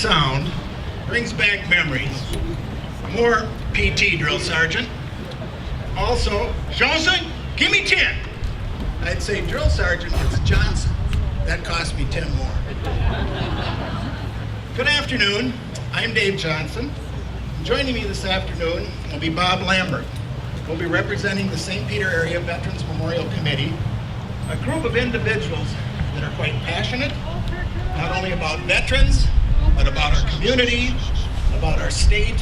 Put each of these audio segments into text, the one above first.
sound brings back memories. More PT, drill sergeant. Also, Johnson, give me 10. I'd say, drill sergeant, it's Johnson. That cost me 10 more. Good afternoon. I'm Dave Johnson. Joining me this afternoon will be Bob Lambert. We'll be representing the St. Peter Area Veterans Memorial Committee, a group of individuals that are quite passionate, not only about veterans, but about our community, about our state,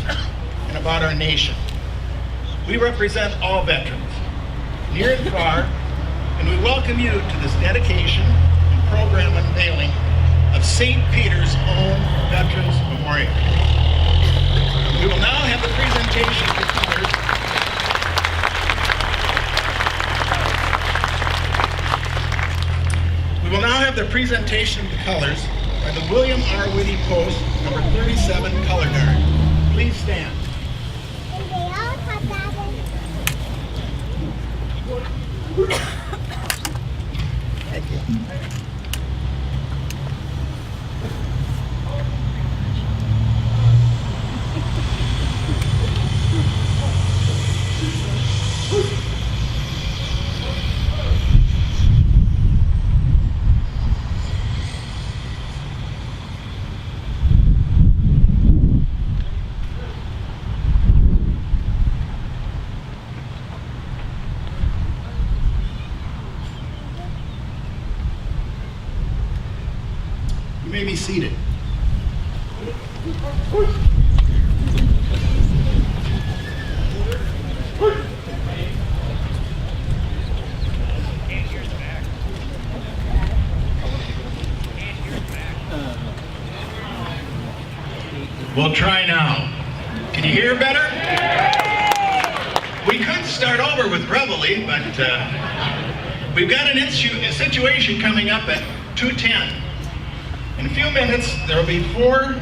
and about our nation. We represent all veterans, near and far, and we welcome you to this dedication and program unveiling of St. Peter's own Veterans Memorial. We will now have the presentation for colors. We will now have the presentation of the colors by the William R. Whitty Post, number 37 Color Guard. Please stand. Thank you. You may be seated. We'll try now. Can you hear better? We could start over with Reveille, but we've got a situation coming up at 2:10. In a few minutes, there will be 4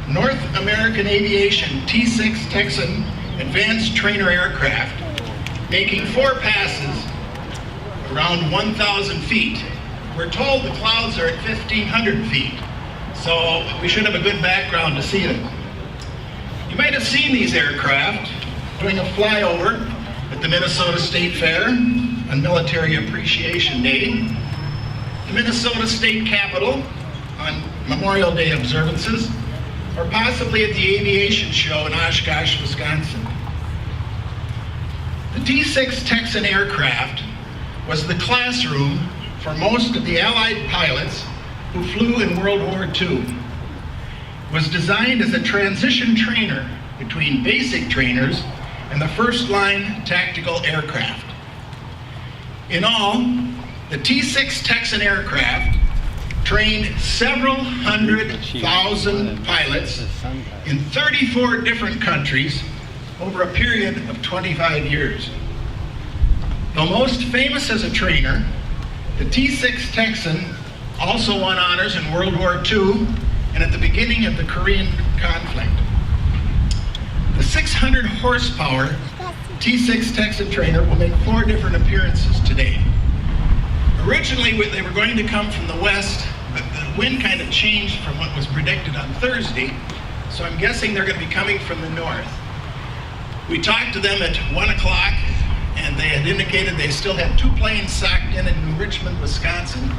North American Aviation T-6 Texan advanced trainer aircraft making 4 passes around 1,000 feet. We're told the clouds are at 1,500 feet, so we should have a good background to see them. You might have seen these aircraft doing a flyover at the Minnesota State Fair on Military Appreciation Day, the Minnesota State Capitol on Memorial Day observances, or possibly at the aviation show in Oshkosh, Wisconsin. The T-6 Texan aircraft was the classroom for most of the Allied pilots who flew in World War II. It was designed as a transition trainer between basic trainers and the first-line tactical aircraft. In all, the T-6 Texan aircraft trained several 100,000 pilots in 34 different countries over a period of 25 years. Though most famous as a trainer, the T-6 Texan also won honors in World War II and at the beginning of the Korean conflict. The 600 horsepower T-6 Texan trainer will make 4 different appearances today. Originally, they were going to come from the west, but the wind kind of changed from what was predicted on Thursday, so I'm guessing they're going to be coming from the north. We talked to them at 1 o'clock, and they had indicated they still had 2 planes socked in New Richmond, Wisconsin,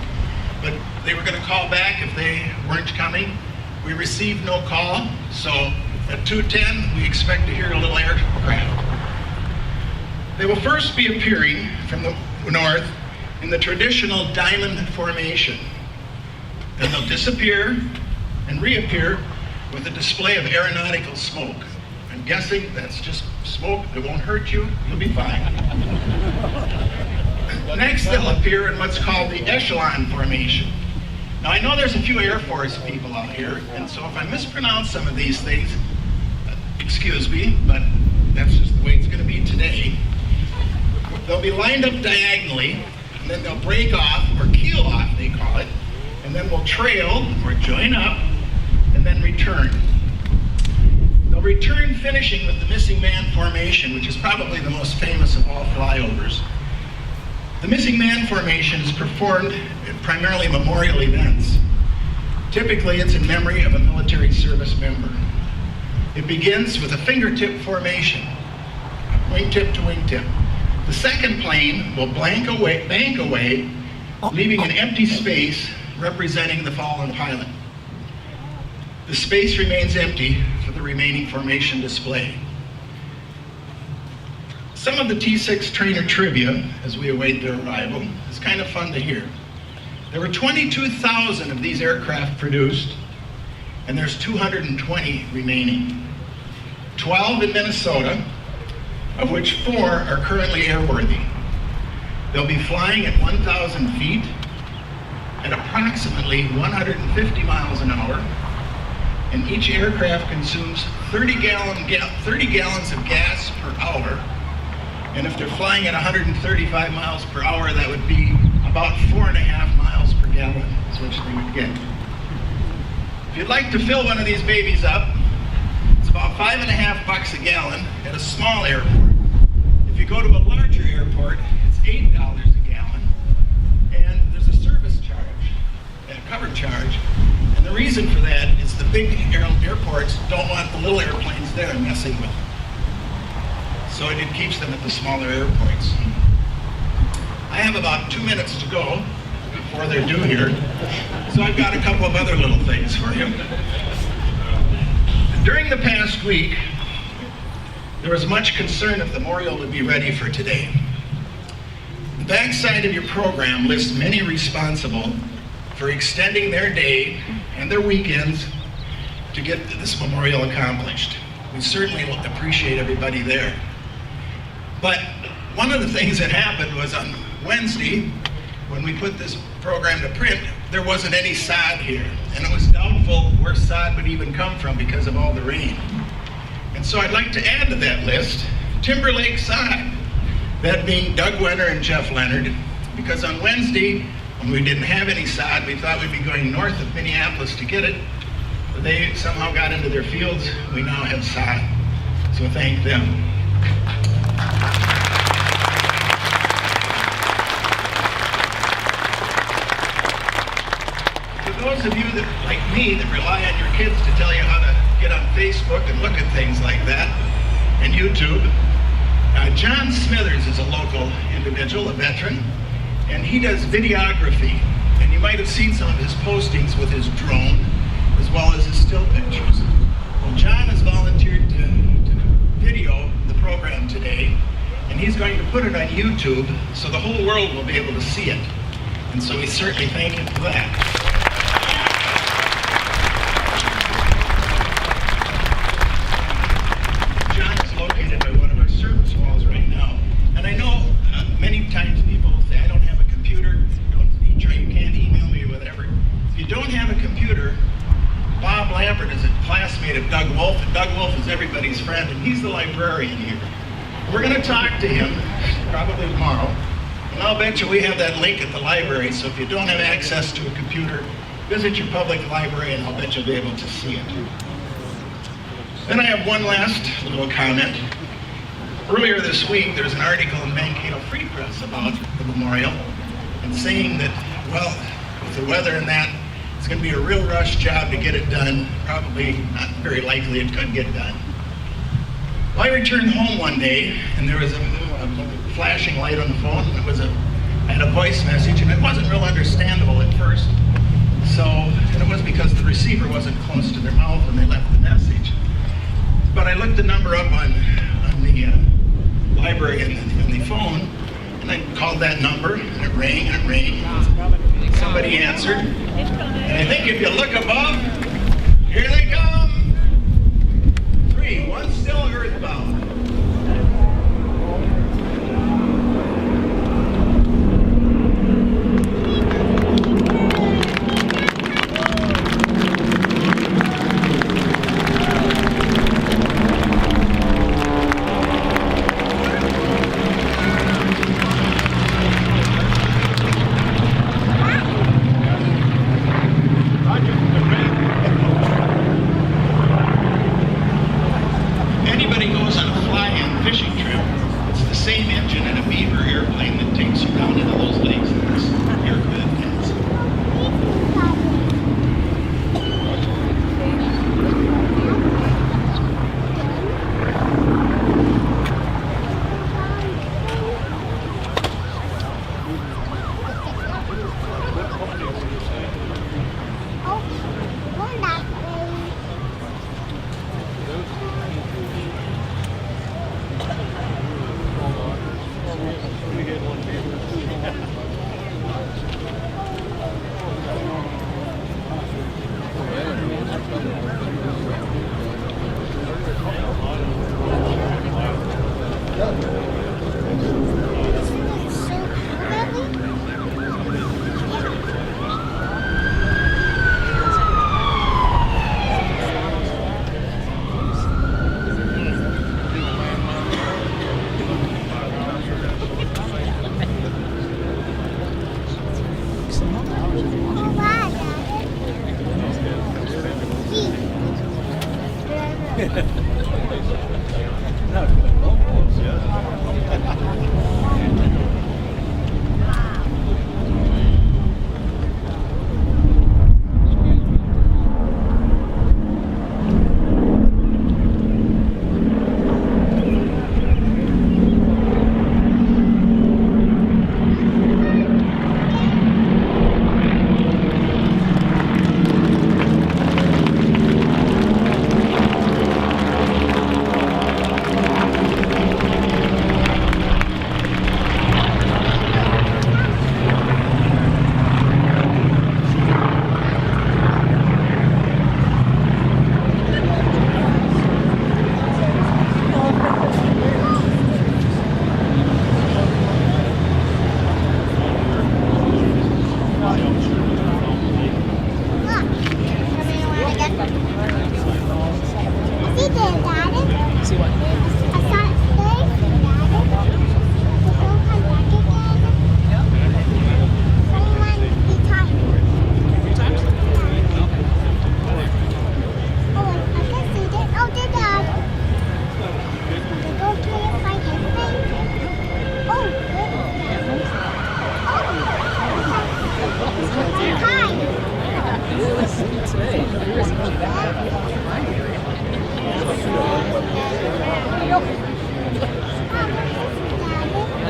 but they were going to call back if they weren't coming. We received no call, so at 2:10, we expect to hear a little aircraft. They will first be appearing from the north in the traditional diamond formation. Then they'll disappear and reappear with a display of aeronautical smoke. I'm guessing that's just smoke. It won't hurt you. You'll be fine. Next, they'll appear in what's called the echelon formation. Now, I know there's a few Air Force people out here, and so if I mispronounce some of these things, excuse me, but that's just the way it's going to be today. They'll be lined up diagonally, and then they'll break off, or keel off, they call it, and then we'll trail, or join up, and then return. They'll return finishing with the missing man formation, which is probably the most famous of all flyovers. The missing man formation is performed at primarily memorial events. Typically, it's in memory of a military service member. It begins with a fingertip formation, wingtip to wingtip. The second plane will bank away, leaving an empty space representing the fallen pilot. The space remains empty for the remaining formation display. Some of the T-6 trainer trivia, as we await their arrival, is kind of fun to hear. There were 22,000 of these aircraft produced, and there's 220 remaining. 12 in Minnesota, of which 4 are currently airworthy. They'll be flying at 1,000 feet at approximately 150 miles an hour, and each aircraft consumes 30 gallons of gas per hour. And if they're flying at 135 miles per hour, that would be about 4.5 miles per gallon, is what they would get. If you'd like to fill one of these babies up, it's about $5.50 a gallon at a small airport. If you go to a larger airport, it's $8 a gallon, and there's a service charge, a cover charge. And the reason for that is the big airports don't want the little airplanes there messing with them. So it keeps them at the smaller airports. I have about 2 minutes to go before they're due here, so I've got a couple of other little things for you. During the past week, there was much concern if the memorial would be ready for today. The backside of your program lists many responsible for extending their day and their weekends to get this memorial accomplished. We certainly appreciate everybody there. But one of the things that happened was on Wednesday, when we put this program to print, there wasn't any sod here. And it was doubtful where sod would even come from because of all the rain. And so I'd like to add to that list Timberlake sod, that being Doug Wenner and Jeff Leonard, because on Wednesday, when we didn't have any sod, we thought we'd be going north of Minneapolis to get it. But they somehow got into their fields. We now have sod. So thank them. Those of you that, like me, that rely on your kids to tell you how to get on Facebook and look at things like that, and YouTube, John Smithers is a local individual, a veteran, and he does videography. And you might have seen some of his postings with his drone, as well as his still pictures. Well, John has volunteered to video the program today, and he's going to put it on YouTube so the whole world will be able to see it. And so we certainly thank him for that. Everybody's friend, and he's the librarian here. We're going to talk to him probably tomorrow, and I'll bet you we have that link at the library, so if you don't have access to a computer, visit your public library and I'll bet you'll be able to see it. Then I have one last little comment. Earlier this week, there's an article in Mankato Free Press about the memorial, and saying that, well, with the weather and that, it's going to be a real rush job to get it done. Probably not very likely it could get done. Well, I returned home one day, and there was a flashing light on the phone. I had a voice message, and it wasn't real understandable at first. And it was because the receiver wasn't close to their mouth when they left the message. But I looked the number up on the library and the phone, and I called that number, and it rang and it rang. Somebody answered, and I think if you look above, here they come. 3, 1 still earthbound.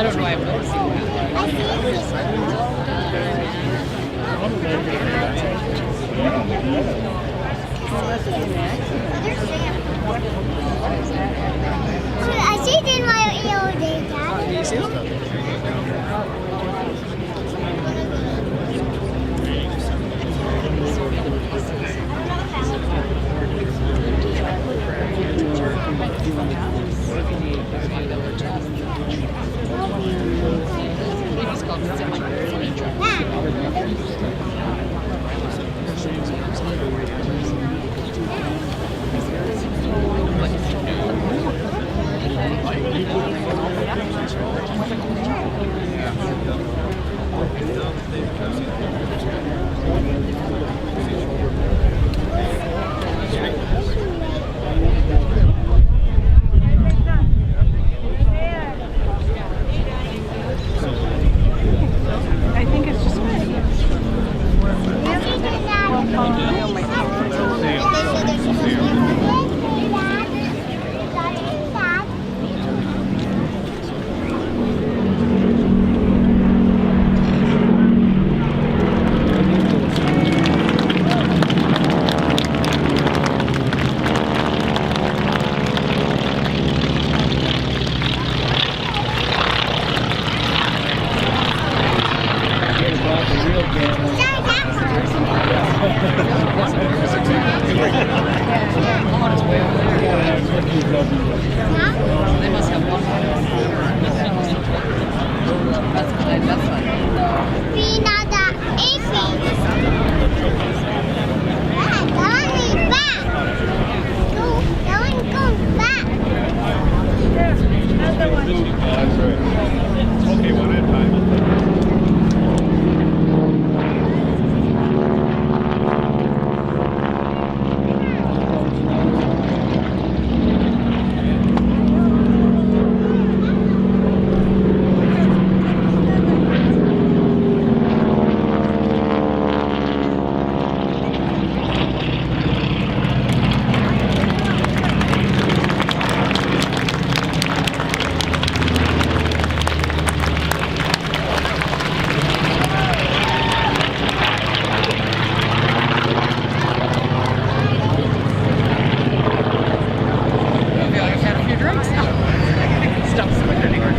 don't know why I've never seen that. I see I see it in my ear, Dad. Do you see them? I think it's just They must have one. That's fine. Pinada Apis. Going back. Go back. another one. That's right. Okay, one at a time. I feel like I've had a few drinks now. Stop sweating anymore.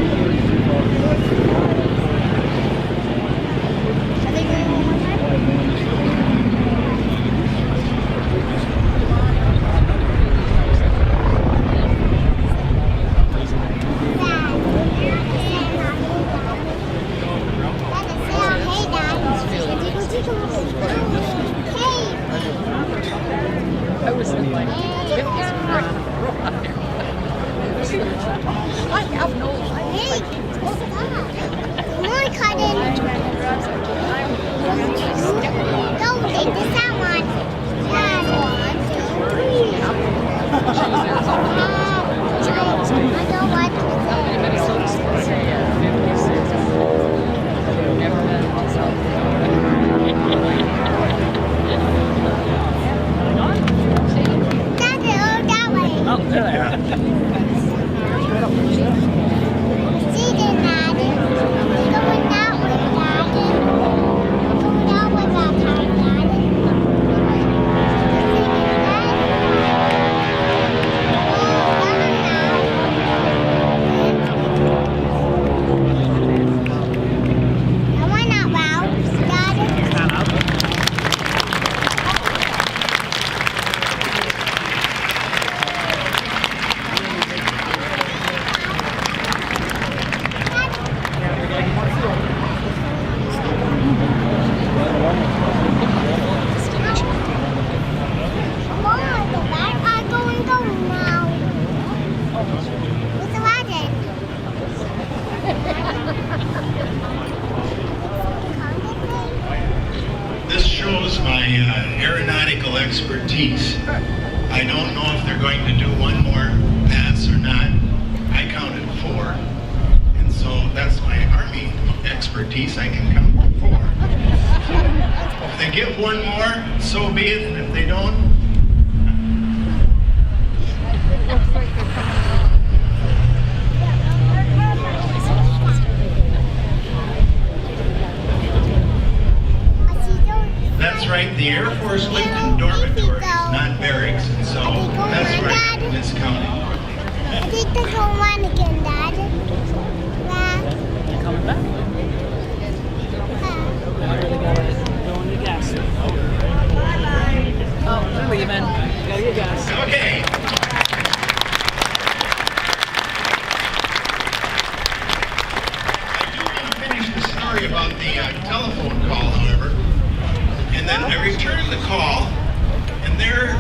I was in like 50s I have no Hey, more cotton. Go take this out one. One, two, three. I don't want to. That's it, all that way. Oh, there they are. See the Daddy? Going that way, Daddy. Going that way that time, Daddy. I want that wow, Daddy. Mom, the back are going now. What's the wagon? This shows my aeronautical expertise. I don't know if they're going to do one more pass or not. I counted 4. And so that's my Army expertise. I can count 4. If they get one more, so be it. And if they don't, the Air Force lived in dormitories, not barracks, and so that's right in this county. I think the whole one again, Dad. You coming back? I really gotta go into gas. Oh, they're leaving. Gotta get gas. Okay. I do want to finish the story about the telephone call, however. And then I returned the call, and there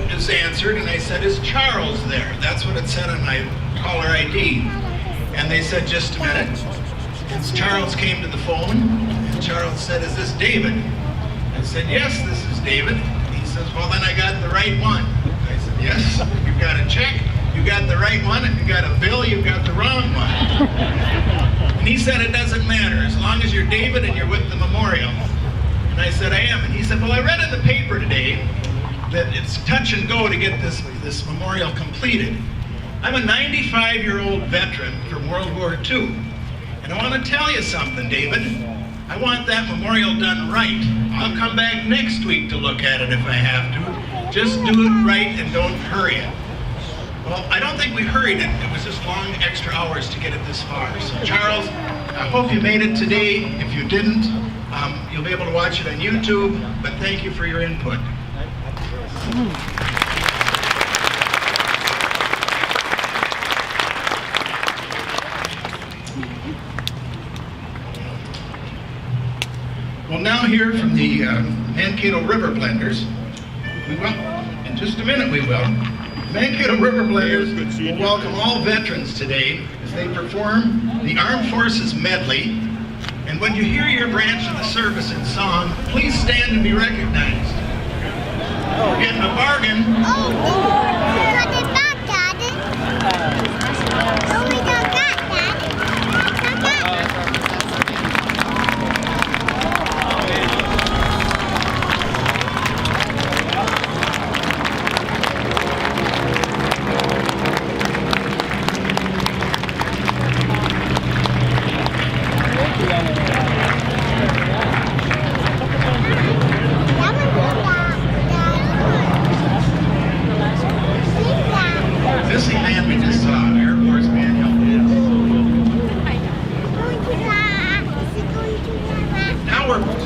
it was answered, and I said, "Is Charles there?" That's what it said on my caller ID. And they said, "Just a minute." And Charles came to the phone, and Charles said, "Is this David?" I said, "Yes, this is David." He says, "Well, then I got the right one." I said, "Yes, you've got a check, you got the right one. If you got a bill, you've got the wrong one." And he said, "It doesn't matter, as long as you're David and you're with the memorial." And I said, "I am." And he said, "Well, I read in the paper today that it's touch and go to get this memorial completed. I'm a 95-year-old veteran from World War II. And I want to tell you something, David. I want that memorial done right. I'll come back next week to look at it if I have to. Just do it right and don't hurry it." Well, I don't think we hurried it. It was just long extra hours to get it this far. So Charles, I hope you made it today. If you didn't, you'll be able to watch it on YouTube. But thank you for your input. We'll now hear from the Mankato River Blenders. We will, in just a minute we will. Mankato River Blenders will welcome all veterans today as they perform the Armed Forces Medley. And when you hear your branch of the service in song, please stand and be recognized. We're getting a bargain. Oh, we got it back, Dad. Oh, we got that, Dad. This event we just saw, Air Force Manual.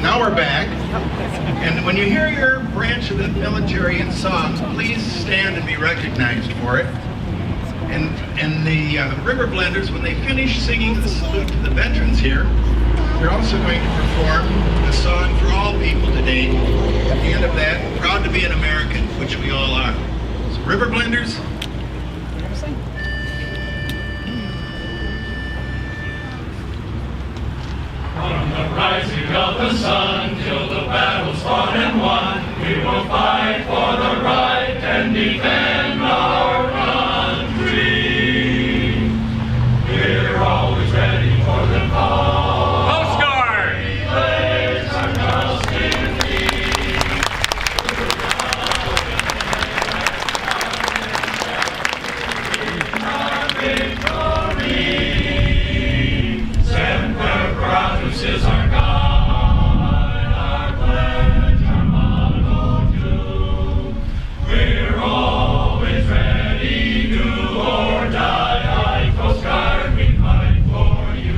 Now we're back. And when you hear your branch of the military in song, please stand and be recognized for it. And the River Blenders, when they finish singing the salute to the veterans here, they're also going to perform a song for all people today. At the end of that, proud to be an American, which we all are. So River Blenders. From the rising of the sun till the battle's fought and won, we will fight for the right and defend our country. We're always ready for the call. Coast Guard! We place our trust in thee. Our victory. Semper Paratus is our guide, our pledge, our motto too. We're always ready, do or die. Aye, Coast Guard, we fight for you.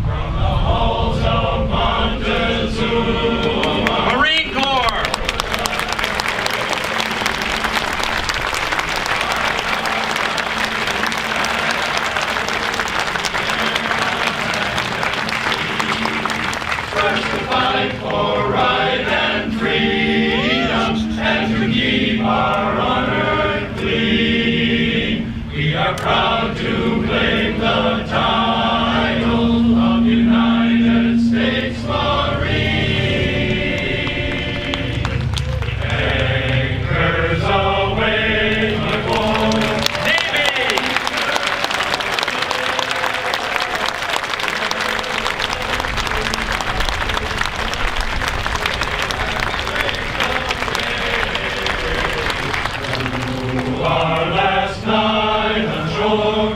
From the halls of Montezuma, Marine Corps. First to fight for right and freedom, and to keep our honor clean. We are proud to claim the title of United States Marine. Anchors aweigh before Navy. Our last night on shore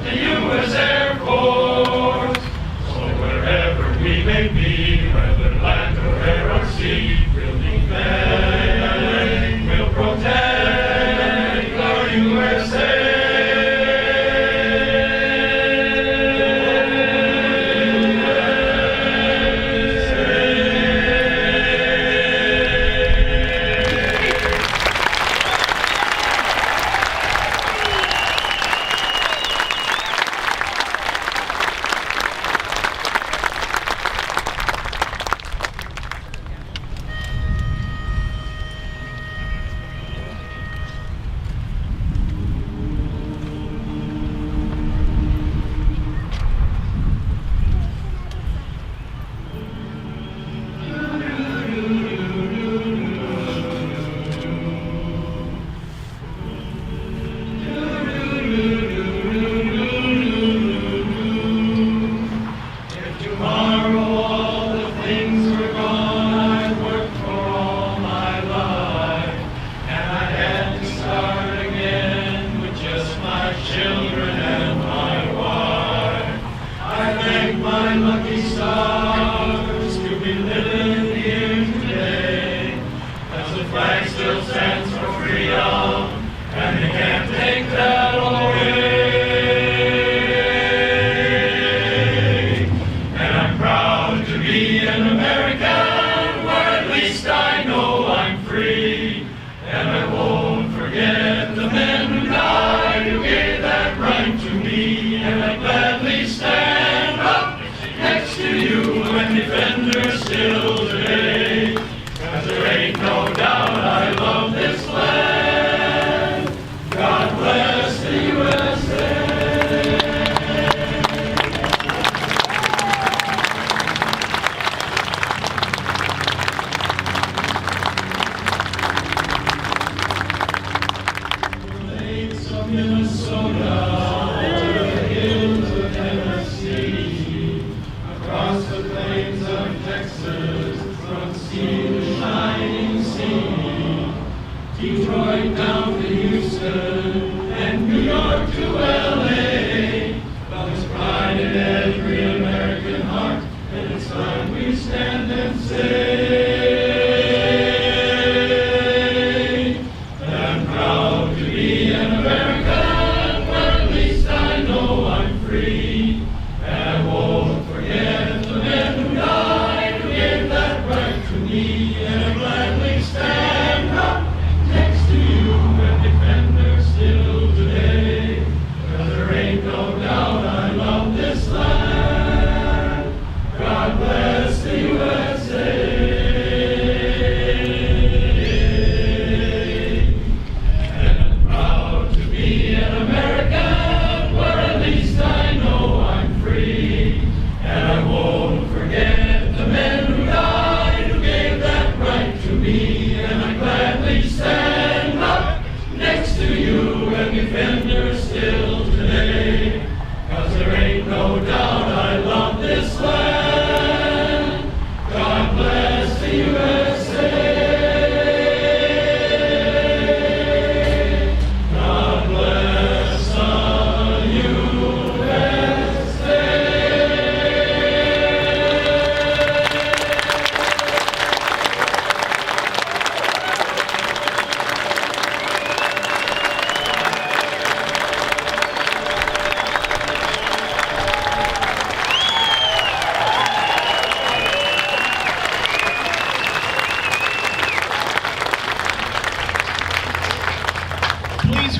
the U.S. Air Force. So wherever we may be, whether land or air or sea, we'll defend, we'll protect our USA.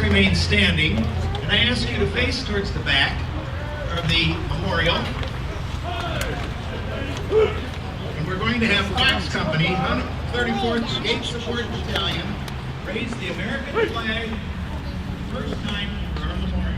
Remain standing, and I ask you to face towards the back of the memorial. And we're going to have Fox Company, 134th Gate Support Battalion, raise the American flag for the first time for our memorial.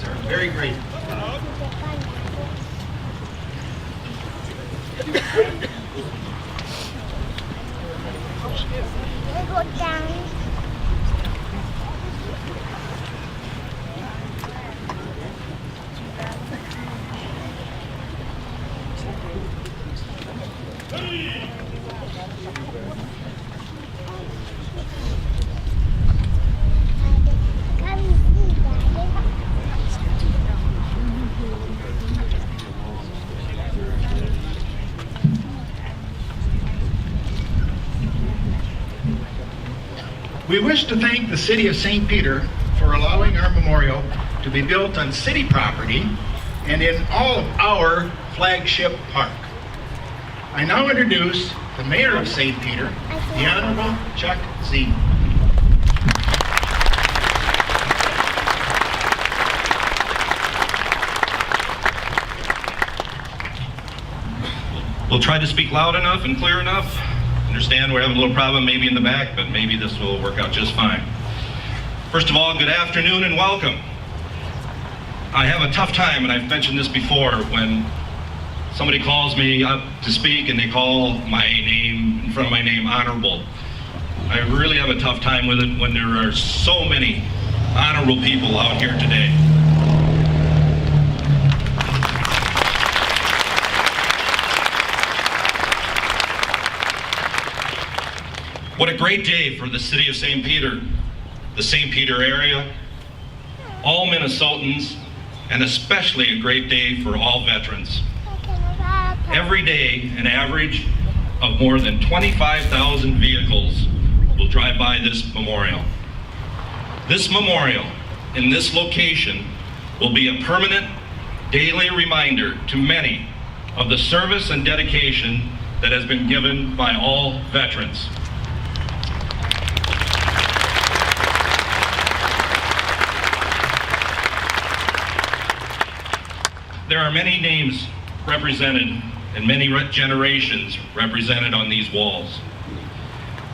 veterans are very grateful. We go down. Come see, Daddy. We wish to thank the City of St. Peter for allowing our memorial to be built on city property and in all of our flagship park. I now introduce the Mayor of St. Peter, the Honorable Chuck Ziem. We'll try to speak loud enough and clear enough. Understand we're having a little problem maybe in the back, but maybe this will work out just fine. First of all, good afternoon and welcome. I have a tough time, and I've mentioned this before, when somebody calls me up to speak and they call my name, in front of my name, Honorable. I really have a tough time with it when there are so many honorable people out here today. What a great day for the City of St. Peter, the St. Peter area, all Minnesotans, and especially a great day for all veterans. Every day, an average of more than 25,000 vehicles will drive by this memorial. This memorial in this location will be a permanent daily reminder to many of the service and dedication that has been given by all veterans. There are many names represented and many generations represented on these walls.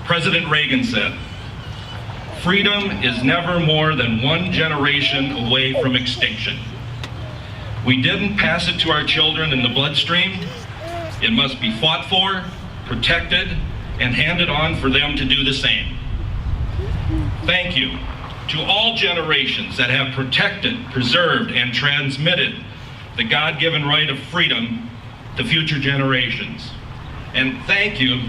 President Reagan said, "Freedom is never more than one generation away from extinction. We didn't pass it to our children in the bloodstream. It must be fought for, protected, and handed on for them to do the same." Thank you to all generations that have protected, preserved, and transmitted the God-given right of freedom to future generations. And thank you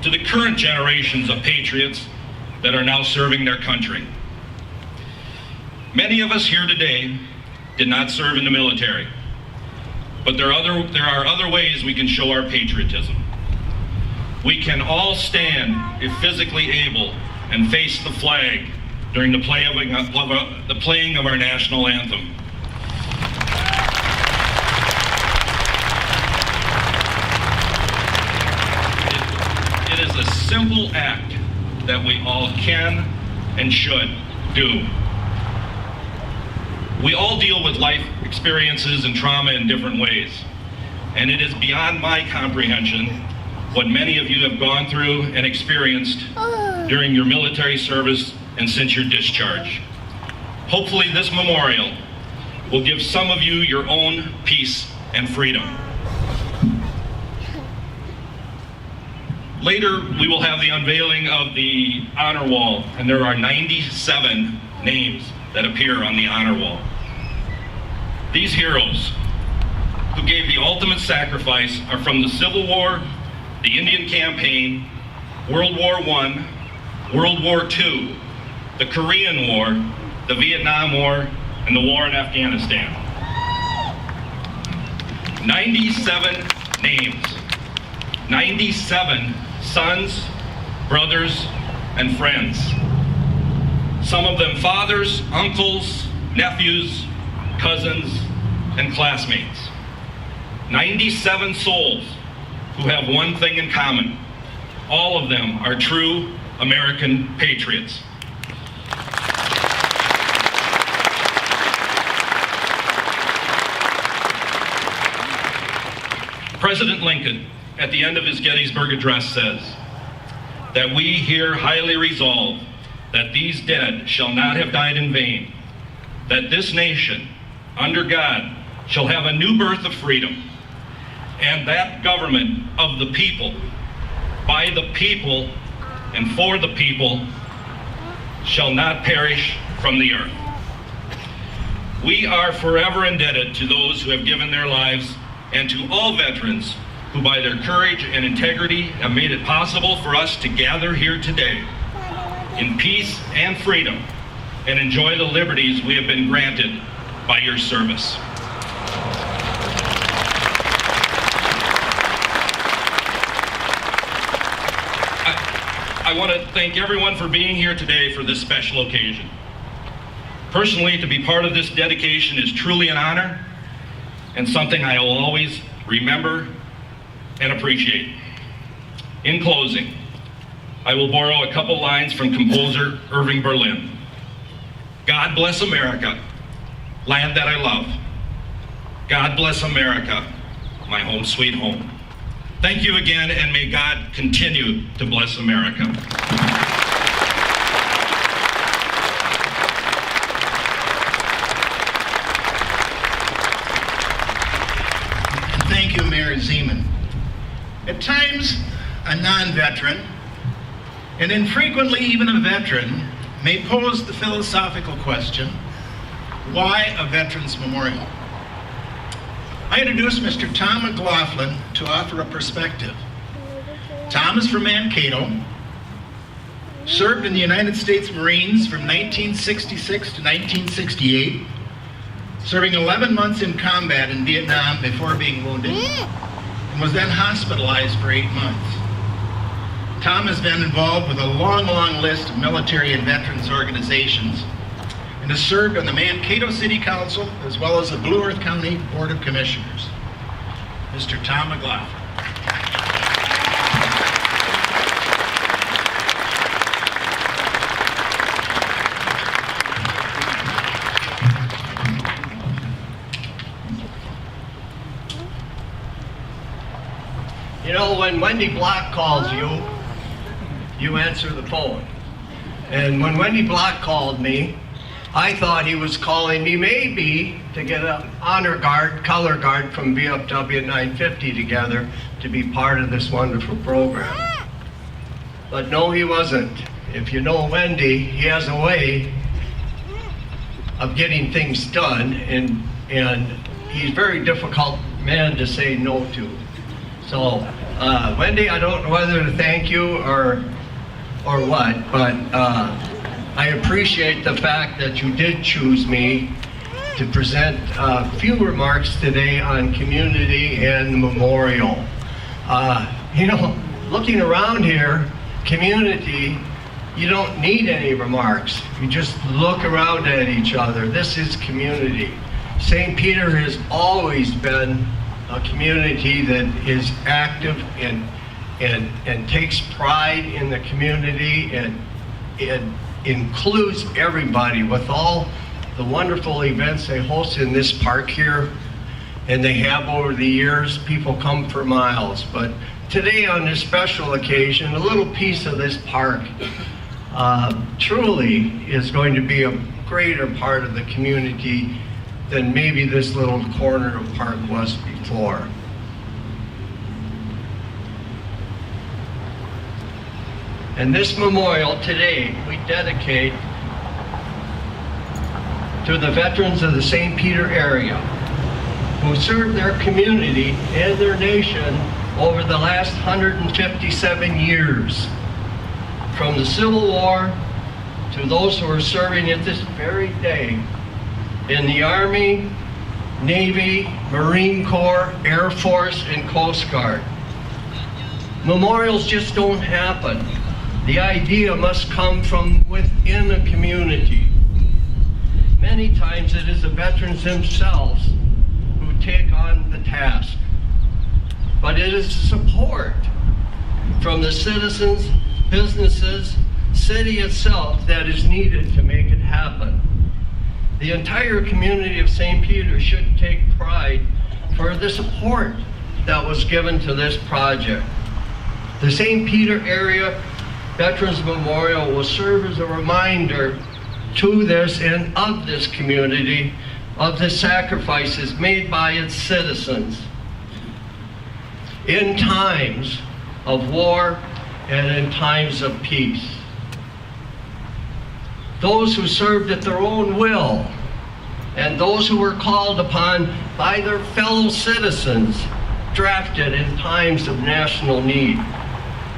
to the current generations of patriots that are now serving their country. Many of us here today did not serve in the military, but there are other ways we can show our patriotism. We can all stand, if physically able, and face the flag during the playing of our national anthem. It is a simple act that we all can and should do. We all deal with life experiences and trauma in different ways, and it is beyond my comprehension what many of you have gone through and experienced during your military service and since your discharge. Hopefully this memorial will give some of you your own peace and freedom. Later, we will have the unveiling of the honor wall, and there are 97 names that appear on the honor wall. These heroes who gave the ultimate sacrifice are from the Civil War, the Indian Campaign, World War I, World War II, the Korean War, the Vietnam War, and the war in Afghanistan. 97 names, 97 sons, brothers, and friends. Some of them fathers, uncles, nephews, cousins, and classmates. 97 souls who have one thing in common. All of them are true American patriots. President Lincoln, at the end of his Gettysburg Address, says that we here highly resolve that these dead shall not have died in vain, that this nation under God, shall have a new birth of freedom, and that government of the people, by the people, and for the people, shall not perish from the earth. We are forever indebted to those who have given their lives and to all veterans who by their courage and integrity have made it possible for us to gather here today in peace and freedom and enjoy the liberties we have been granted by your service. I want to thank everyone for being here today for this special occasion. Personally, to be part of this dedication is truly an honor and something I will always remember and appreciate. In closing, I will borrow a couple lines from composer Irving Berlin. God bless America, land that I love. God bless America, my home sweet home. Thank you again, and may God continue to bless America. Thank you, Mayor Zeman. At times, a non-veteran, and infrequently even a veteran, may pose the philosophical question, why a Veterans Memorial? I introduce Mr. Tom McLaughlin to offer a perspective. Tom is from Mankato, served in the United States Marines from 1966 to 1968, serving 11 months in combat in Vietnam before being wounded, and was then hospitalized for 8 months. Tom has been involved with a long list of military and veterans organizations, and has served on the Mankato City Council as well as the Blue Earth County Board of Commissioners. Mr. Tom McLaughlin. You know, when Wendy Block calls you, you answer the phone. And when Wendy Block called me, I thought he was calling me maybe to get an honor guard, color guard from VFW 950 together to be part of this wonderful program. But no, he wasn't. If you know Wendy, he has a way of getting things done, and he's a very difficult man to say no to. So, Wendy, I don't know whether to thank you or what, but I appreciate the fact that you did choose me to present a few remarks today on community and the memorial. You know, looking around here, community, you don't need any remarks. You just look around at each other. This is community. St. Peter has always been a community that is active and takes pride in the community and includes everybody with all the wonderful events they host in this park here, and they have over the years. People come for miles, but today on this special occasion, a little piece of this park truly is going to be a greater part of the community than maybe this little corner of park was before. And this memorial today we dedicate to the veterans of the St. Peter area who served their community and their nation over the last 157 years. From the Civil War to those who are serving at this very day in the Army, Navy, Marine Corps, Air Force, and Coast Guard. Memorials just don't happen. The idea must come from within a community. Many times it is the veterans themselves who take on the task. But it is support from the citizens, businesses, city itself that is needed to make it happen. The entire community of St. Peter should take pride for the support that was given to this project. The St. Peter Area Veterans Memorial will serve as a reminder to this and of this community of the sacrifices made by its citizens in times of war and in times of peace. Those who served at their own will and those who were called upon by their fellow citizens, drafted in times of national need.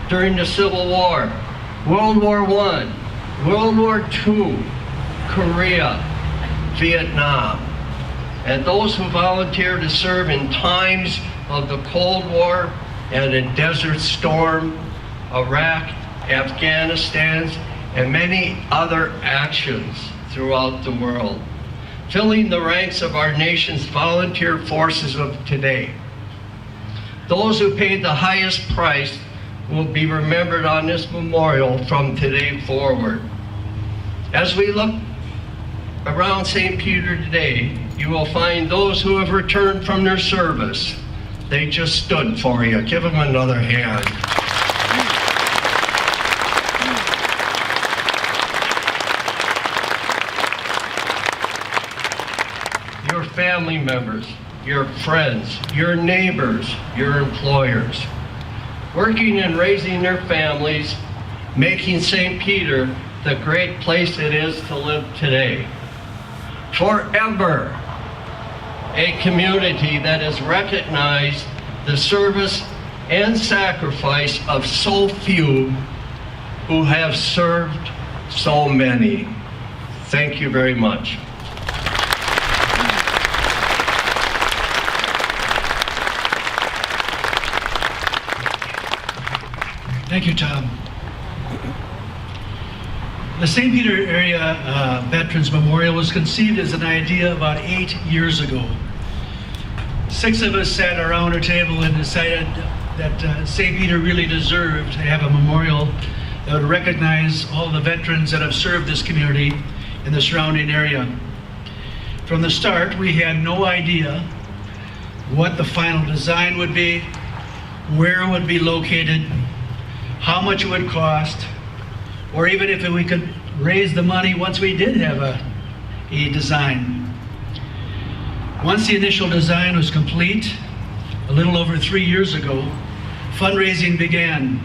During the Civil War, World War I, World War II, Korea, Vietnam, and those who volunteered to serve in times of the Cold War and in Desert Storm, Iraq, Afghanistan, and many other actions throughout the world, filling the ranks of our nation's volunteer forces of today. Those who paid the highest price will be remembered on this memorial from today forward. As we look around St. Peter today, you will find those who have returned from their service. They just stood for you. Give them another hand. Your family members, your friends, your neighbors, your employers, working and raising their families, making St. Peter the great place it is to live today. Forever a community that has recognized the service and sacrifice of so few who have served so many. Thank you very much. Thank you, Tom. The St. Peter Area Veterans Memorial was conceived as an idea about 8 years ago. 6 of us sat around a table and decided that St. Peter really deserved to have a memorial that would recognize all the veterans that have served this community and the surrounding area. From the start, we had no idea what the final design would be, where it would be located, how much it would cost, or even if we could raise the money once we did have a design. Once the initial design was complete, a little over 3 years ago, fundraising began.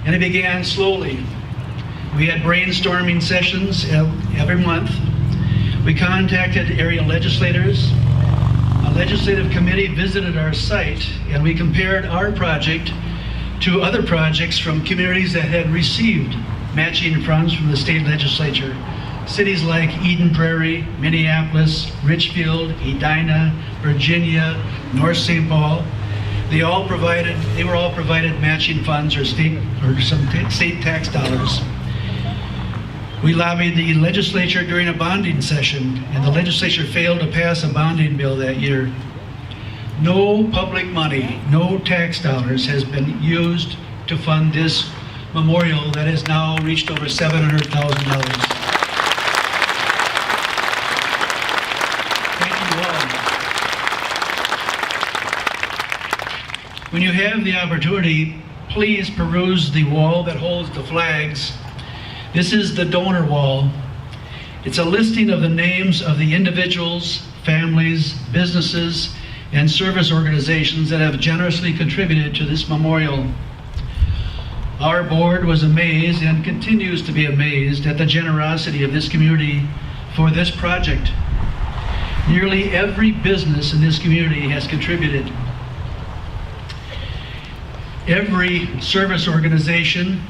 And it began slowly. We had brainstorming sessions every month. We contacted area legislators. A legislative committee visited our site, and we compared our project to other projects from communities that had received matching funds from the state legislature. Cities like Eden Prairie, Minneapolis, Richfield, Edina, Virginia, North St. Paul. They were all provided matching funds or some state tax dollars. We lobbied the legislature during a bonding session, and the legislature failed to pass a bonding bill that year. No public money, no tax dollars has been used to fund this memorial that has now reached over $700,000. Thank you all. When you have the opportunity, please peruse the wall that holds the flags. This is the donor wall. It's a listing of the names of the individuals, families, businesses, and service organizations that have generously contributed to this memorial. Our board was amazed and continues to be amazed at the generosity of this community for this project. Nearly every business in this community has contributed. Every service organization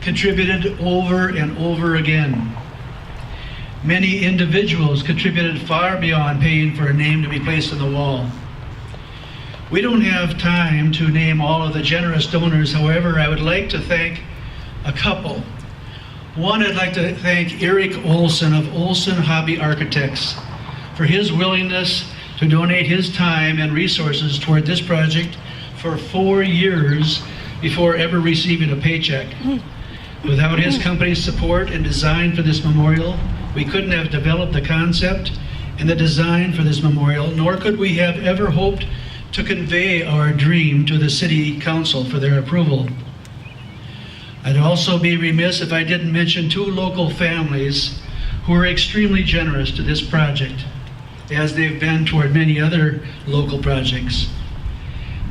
contributed over and over again. Many individuals contributed far beyond paying for a name to be placed on the wall. We don't have time to name all of the generous donors. However, I would like to thank a couple. One, I'd like to thank Eric Olson of Olson Hobby Architects for his willingness to donate his time and resources toward this project for 4 years before ever receiving a paycheck. Without his company's support and design for this memorial, we couldn't have developed the concept and the design for this memorial, nor could we have ever hoped to convey our dream to the City Council for their approval. I'd also be remiss if I didn't mention 2 local families who were extremely generous to this project. as they've been toward many other local projects.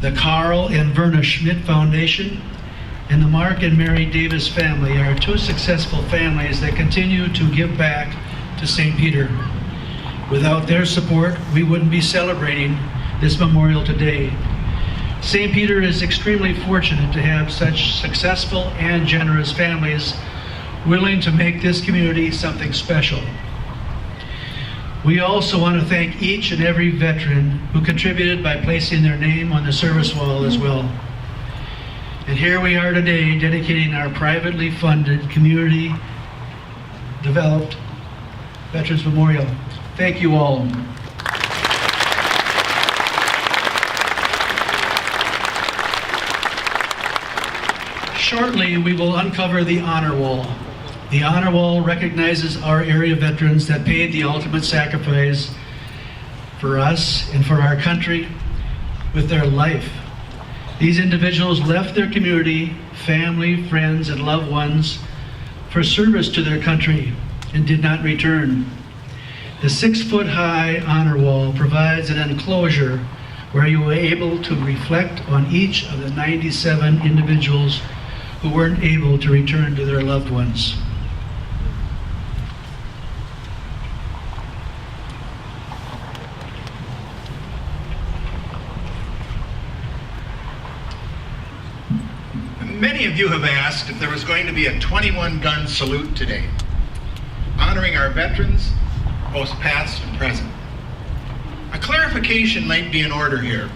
The Carl and Verna Schmidt Foundation and the Mark and Mary Davis family are two successful families that continue to give back to St. Peter. Without their support, we wouldn't be celebrating this memorial today. St. Peter is extremely fortunate to have such successful and generous families willing to make this community something special. We also want to thank each and every veteran who contributed by placing their name on the service wall as well. And here we are today dedicating our privately funded, community developed Veterans Memorial. Thank you all. Shortly, we will uncover the Honor Wall. The Honor Wall recognizes our area veterans that paid the ultimate sacrifice for us and for our country with their life. These individuals left their community, family, friends, and loved ones for service to their country and did not return. The 6-foot-high Honor Wall provides an enclosure where you are able to reflect on each of the 97 individuals who weren't able to return to their loved ones. Many of you have asked if there was going to be a 21-gun salute today, honoring our veterans, both past and present. A clarification might be in order here.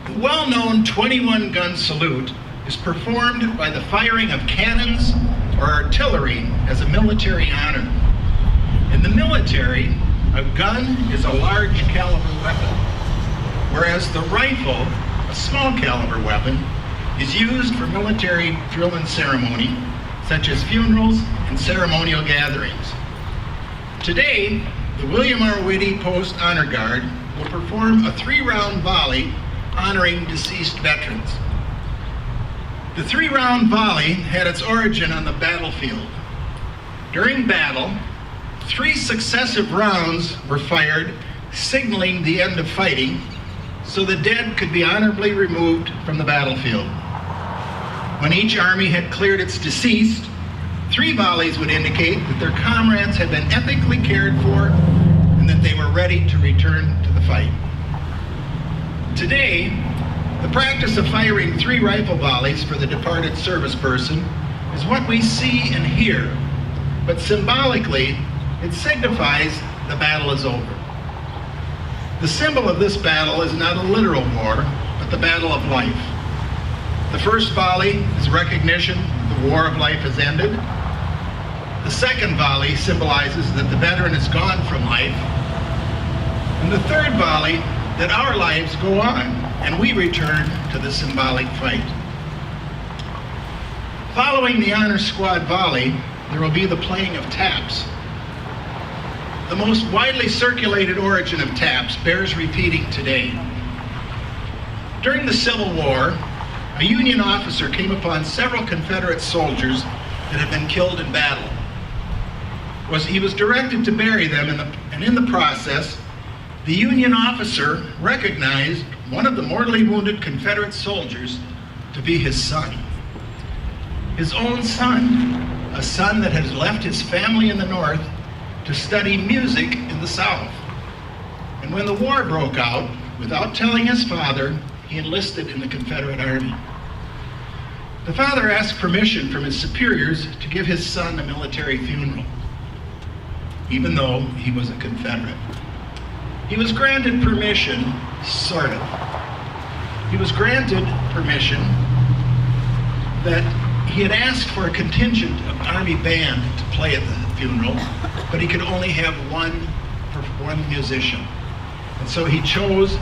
The well-known 21-gun salute is performed by the firing of cannons or artillery as a military honor. In the military, a gun is a large caliber weapon, whereas the rifle, a small caliber weapon, is used for military drill and ceremony, such as funerals and ceremonial gatherings. Today, the William R. Whitty Post Honor Guard will perform a 3-round volley honoring deceased veterans. The 3-round volley had its origin on the battlefield. During battle, 3 successive rounds were fired, signaling the end of fighting, so the dead could be honorably removed from the battlefield. When each army had cleared its deceased, 3 volleys would indicate that their comrades had been ethically cared for and that they were ready to return to the fight. Today, the practice of firing 3 rifle volleys for the departed service person is what we see and hear, but symbolically, it signifies the battle is over. The symbol of this battle is not a literal war, but the battle of life. The first volley is recognition that the war of life has ended. The second volley symbolizes that the veteran is gone from life. And the third volley, that our lives go on, and we return to the symbolic fight. Following the Honor Squad volley, there will be the playing of taps. The most widely circulated origin of taps bears repeating today. During the Civil War, a Union officer came upon several Confederate soldiers that had been killed in battle. He was directed to bury them, and in the process, the Union officer recognized one of the mortally wounded Confederate soldiers to be his son. His own son, a son that had left his family in the North to study music in the South. And when the war broke out, without telling his father, he enlisted in the Confederate Army. The father asked permission from his superiors to give his son a military funeral, even though he was a Confederate. He was granted permission, sort of. He was granted permission that he had asked for a contingent of Army band to play at the funeral, but he could only have one musician. And so he chose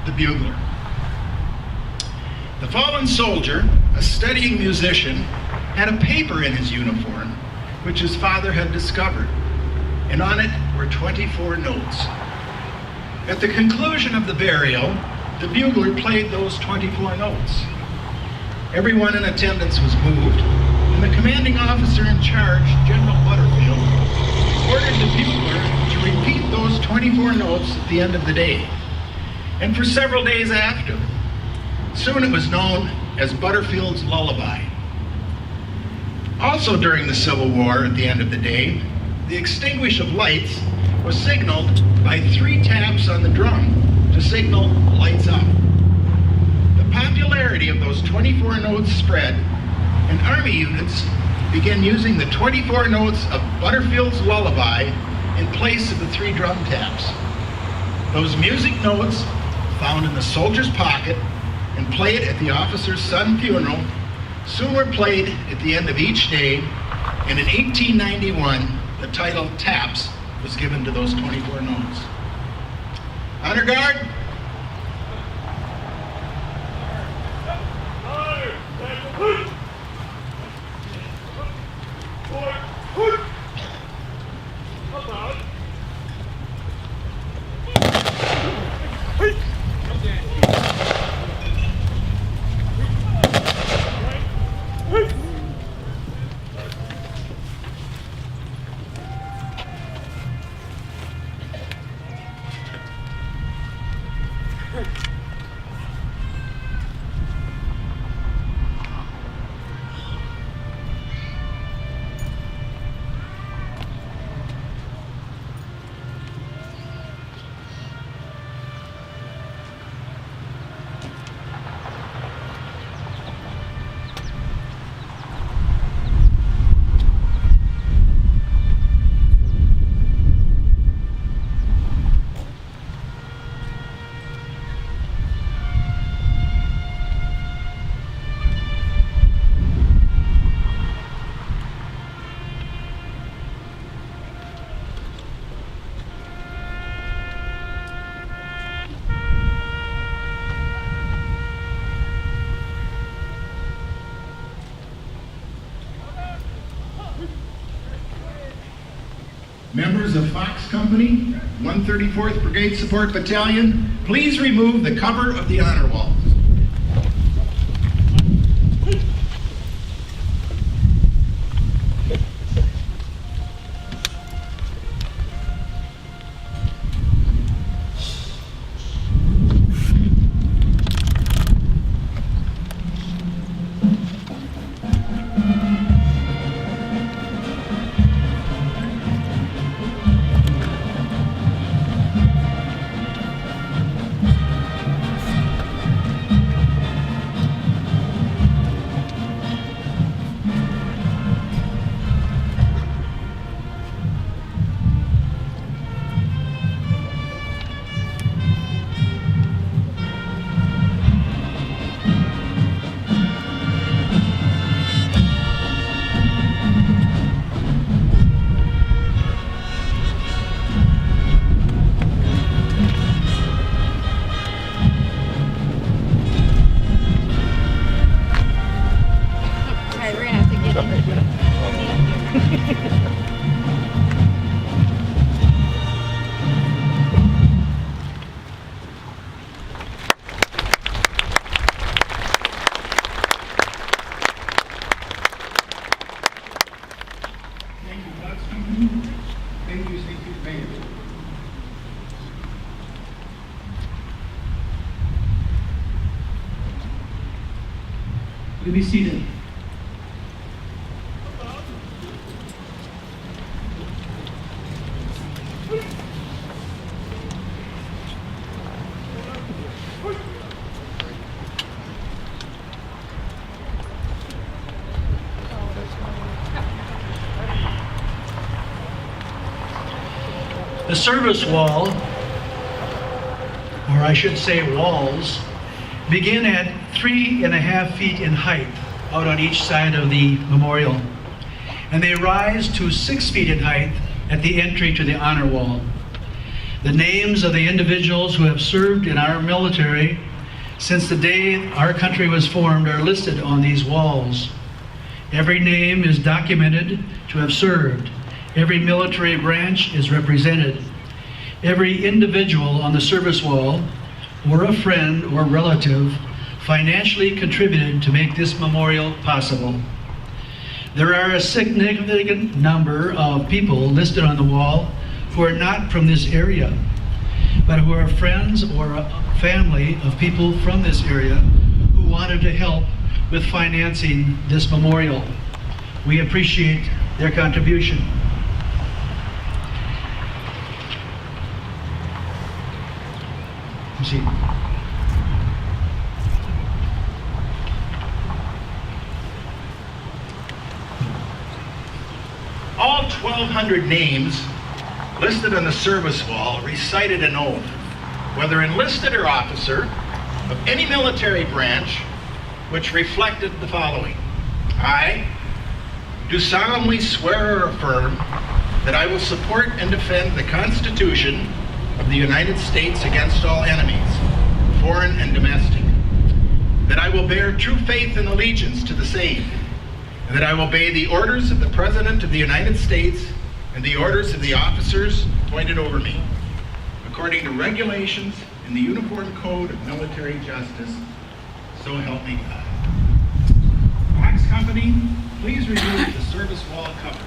the bugler. The fallen soldier, a studying musician, had a paper in his uniform, which his father had discovered, and on it were 24 notes. At the conclusion of the burial, the bugler played those 24 notes. Everyone in attendance was moved, and the commanding officer in charge, General Butterfield, ordered the bugler to repeat those 24 24 notes at the end of the day, and for several days after. Soon it was known as Butterfield's Lullaby. Also during the Civil War, at the end of the day, the extinguish of lights was signaled by 3 taps on the drum to signal lights out. The popularity of those 24 notes spread, and Army units began using the 24 notes of Butterfield's Lullaby in place of the 3 drum taps. Those music notes, found in the soldier's pocket and played at the officer's son funeral, soon were played at the end of each day, and in 1891, the title Taps was given to those 24 notes. Honor Guard. Members of Fox Company, 134th Brigade Support Battalion, please remove the cover of the honor wall. You be seated. The service wall, or I should say walls, begin at 3.5 feet in height out on each side of the memorial, and they rise to 6 feet in height at the entry to the honor wall. The names of the individuals who have served in our military since the day our country was formed are listed on these walls. Every name is documented to have served. Every military branch is represented. Every individual on the service wall, or a friend or relative, financially contributed to make this memorial possible. There are a significant number of people listed on the wall who are not from this area. but who are friends or a family of people from this area who wanted to help with financing this memorial. We appreciate their contribution. See. All 1,200 names listed on the service wall recited an oath, whether enlisted or officer, of any military branch, which reflected the following. I do solemnly swear or affirm that I will support and defend the Constitution of the United States against all enemies, foreign and domestic, that I will bear true faith and allegiance to the same, and that I will obey the orders of the President of the United States and the orders of the officers appointed over me, according to regulations in the Uniform Code of Military Justice, so help me God. Wax Company, please remove the service wall covers.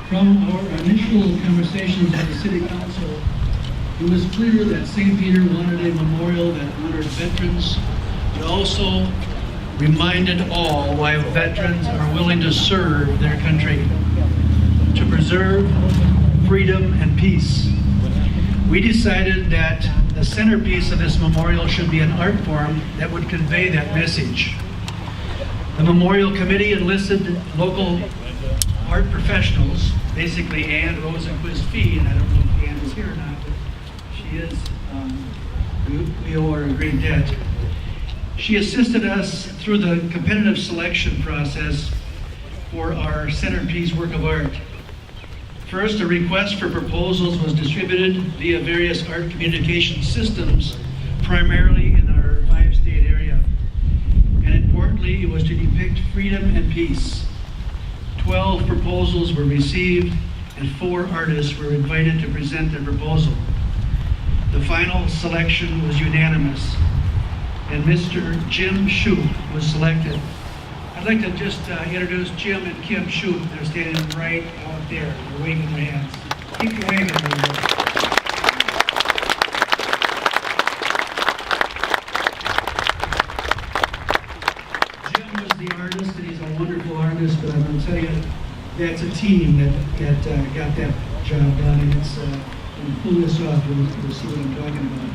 From our initial conversations at the City Council, it was clear that St. Peter wanted a memorial that honored veterans, but also reminded all why veterans are willing to serve their country, to preserve freedom and peace. We decided that the centerpiece of this memorial should be an art form that would convey that message. The Memorial Committee enlisted local art professionals, basically Ann Rosenquist-Fee, and I don't know if Ann is here or not, but she is. We owe her a great debt. She assisted us through the competitive selection process for our centerpiece work of art. First, a request for proposals was distributed via various art communication systems, primarily in our 5-state area. And importantly, it was to depict freedom and peace. 12 proposals were received and 4 artists were invited to present their proposal. The final selection was unanimous, and Mr. Jim Shoup was selected. I'd like to just introduce Jim and Kim Shoup. They're standing right out there. They're waving their hands. Keep waving, everybody. Jim was the artist, and he's a wonderful artist, but I'm going to tell you, that's a team that got that job done, and it's and pull this off, you'll see what I'm talking about.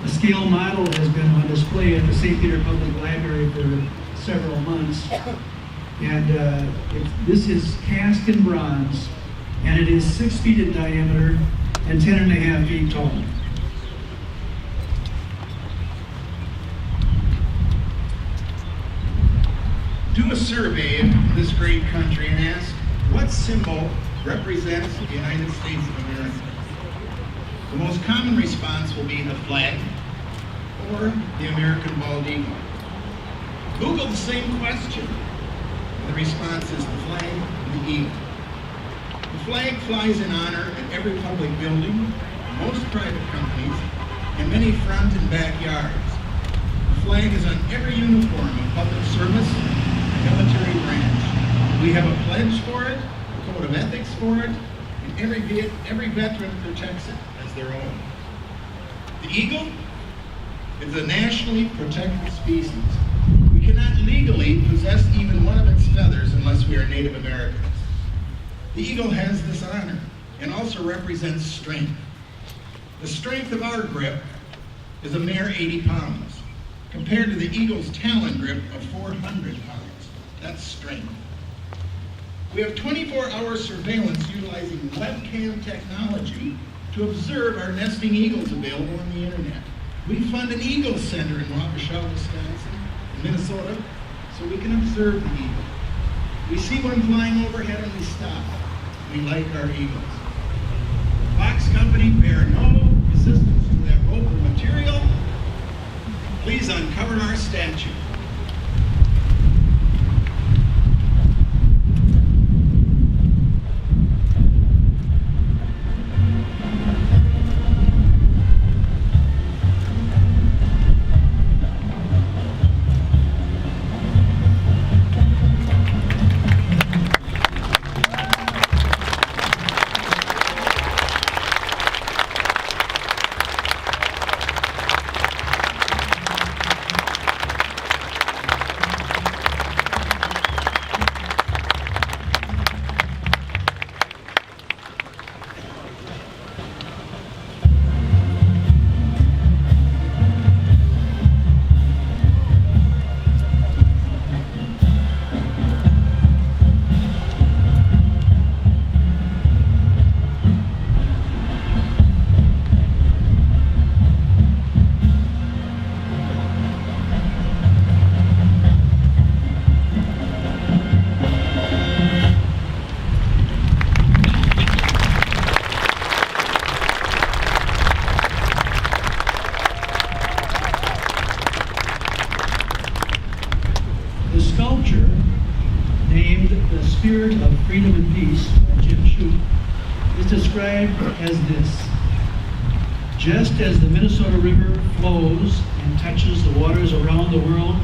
The scale model has been on display at the St. Peter Public Library for several months, and this is cast in bronze, and it is 6 feet in diameter and 10.5 feet tall. Do a survey of this great country and ask what symbol represents the United States of America. The most common response will be the flag or the American bald eagle. Google the same question. The response is the flag and the eagle. The flag flies in honor at every public building, most private companies, and many front and backyards. The flag is on every uniform of public service and military branch. We have a pledge for it, a code of ethics for it, and every veteran protects it as their own. The eagle is a nationally protected species. We cannot legally possess even one of its feathers unless we are Native Americans. The eagle has this honor. and also represents strength. The strength of our grip is a mere 80 pounds, compared to the eagle's talon grip of 400 pounds. That's strength. We have 24-hour surveillance utilizing webcam technology to observe our nesting eagles available on the internet. We fund an eagle center in Waukesha, Wisconsin, and Minnesota, so we can observe the eagle. We see one flying overhead and we stop. We like our eagles. Fox Company bear no resistance to that rope or material. Please uncover our statue. The sculpture, named The Spirit of Freedom and Peace by Jim Shute, is described as this. Just as the Minnesota River flows and touches the waters around the world,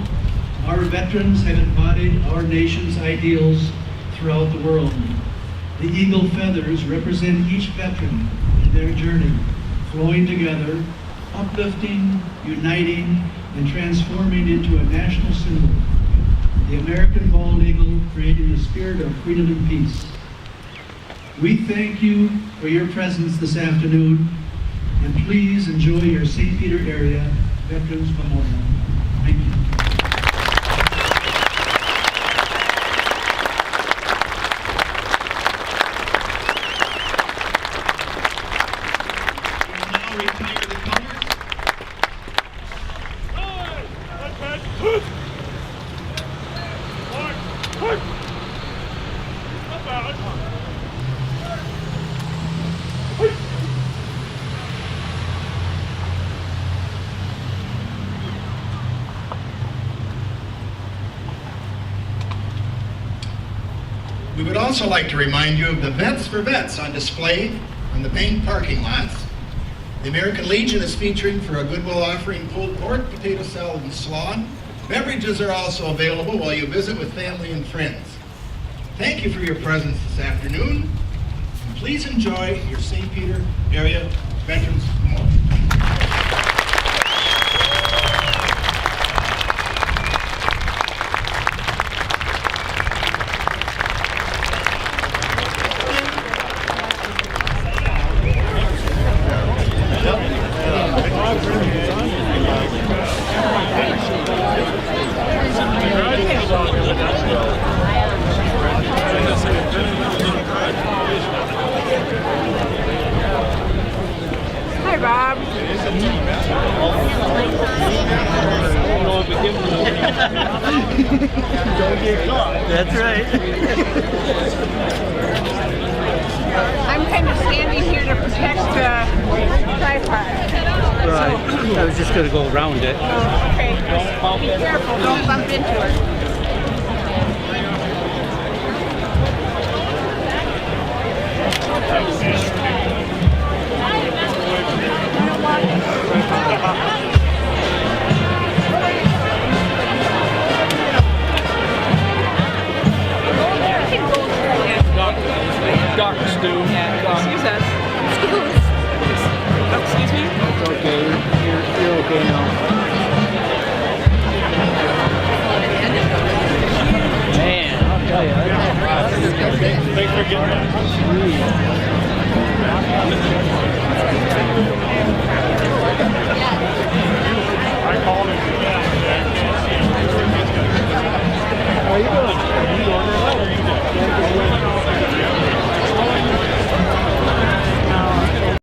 our veterans have embodied our nation's ideals throughout the world. The eagle feathers represent each veteran in their journey, flowing together, uplifting, uniting, and transforming into a national symbol. The American bald eagle creating the spirit of freedom and peace. We thank you for your presence this afternoon, and please enjoy your St. Peter area Veterans Memorial. Thank you. Now retire the colors. We would also like to remind you of the Vets for Vets on display on the bank parking lots. The American Legion is featuring for a Goodwill offering pulled pork, potato salad, and slaw. Beverages are also available while you visit with family and friends. Thank you for your presence this afternoon. And please enjoy your St. Peter area Veterans Memorial. Hi, Bob. That's right. I'm kind of standing here to protect the tripod. Right. I was just going to go around it. Okay. Be careful. Don't bump into her. Dr. Stu. Excuse us. Excuse me? It's okay. You're okay now. Man, I'll tell you. Thanks for getting that.